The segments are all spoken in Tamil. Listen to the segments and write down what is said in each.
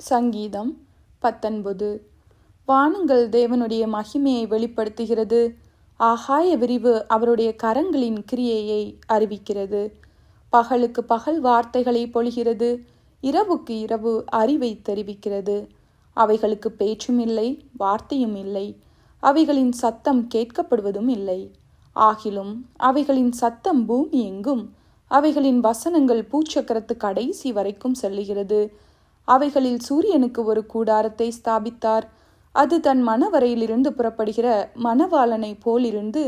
சங்கீதம் 19. வானங்கள் தேவனுடைய மகிமையை வெளிப்படுத்துகிறது. ஆகாய விரிவு அவருடைய கரங்களின் கிரியையை அறிவிக்கிறது. பகலுக்கு பகல் வார்த்தைகளை பொழிகிறது, இரவுக்கு இரவு அறிவை தெரிவிக்கிறது. அவைகளுக்கு பேச்சும் இல்லை, வார்த்தையும் இல்லை, அவைகளின் சத்தம் கேட்கப்படுவதும் இல்லை. ஆகிலும் அவைகளின் சத்தம் பூமி எங்கும், அவைகளின் வசனங்கள் பூச்சக்கரத்து கடைசி வரைக்கும் செல்லுகிறது. அவைகளில் சூரியனுக்கு ஒரு கூடாரத்தை ஸ்தாபித்தார். அது தன் மணவரையிலிருந்து புறப்படுகிற மணவாளனை போலிருந்து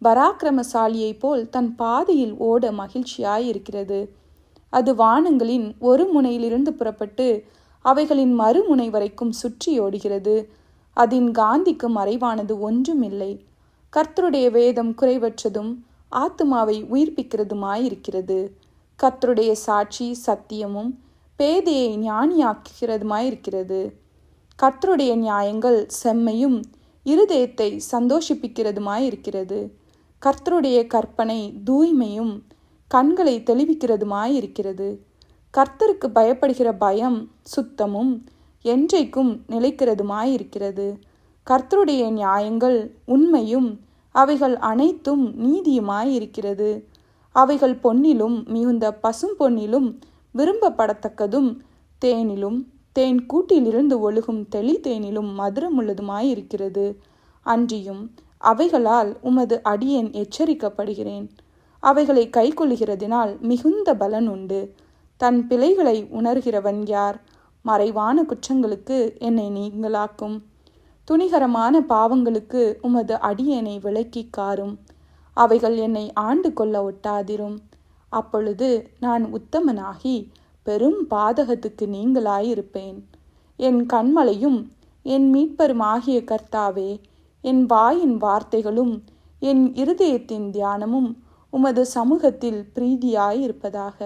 பராக்கிரமசாலியைப் போல் தன் பாதையில் ஓட மகிழ்ச்சியாயிருக்கிறது. அது வானங்களின் ஒரு முனையிலிருந்து புறப்பட்டு அவைகளின் மறுமுனை வரைக்கும் சுற்றி ஓடுகிறது. அதன் காந்திக்கு மறைவானது ஒன்றுமில்லை. கர்த்தருடைய வேதம் குறைவற்றதும் ஆத்துமாவை உயிர்ப்பிக்கிறதுமாயிருக்கிறது. கர்த்தருடைய சாட்சி சத்தியமும் பேதையை ஞானியாக்குகிறதுமாயிருக்கிறது. கர்த்தருடைய நியாயங்கள் செம்மையும் இருதயத்தை சந்தோஷிப்பிக்கிறதுமாயிருக்கிறது. கர்த்தருடைய கற்பனை தூய்மையும் கண்களை தெளிவிக்கிறதுமாயிருக்கிறது. கர்த்தருக்கு பயப்படுகிற பயம் சுத்தமும் என்றைக்கும் நிலைக்கிறதுமாயிருக்கிறது. கர்த்தருடைய நியாயங்கள் உண்மையும் அவைகள் அனைத்தும் நீதியுமாயிருக்கிறது. அவைகள் பொன்னிலும் மிகுந்த பசும் பொன்னிலும் விரும்பப்படத்தக்கதும் தேனிலும் தேன் கூட்டிலிருந்து ஒழுகும் தெளி தேனிலும் மதுரமுள்ளதுமாயிருக்கிறது. அன்றியும் அவைகளால் உமது அடியேன் எச்சரிக்கப்படுகிறேன். அவைகளை கைக்கொள்கிறதினால் மிகுந்த பலன் உண்டு. தன் பிழைகளை உணர்கிறவன் யார்? மறைவான குற்றங்களுக்கு என்னை நீங்களாக்கும். துணிகரமான பாவங்களுக்கு உமது அடியேனை விலக்கி காரும். அவைகள் என்னை ஆண்டு கொள்ள ஒட்டாதிரும். அப்பொழுது நான் உத்தமனாகி பெரும் பாதகத்துக்கு நீங்களாயிருப்பேன். என் கண்மலையும் என் மீட்பருமாகிய கர்த்தாவே, என் வாயின் வார்த்தைகளும் என் இருதயத்தின் தியானமும் உமது சமூகத்தில் பிரீதியாயிருப்பதாக.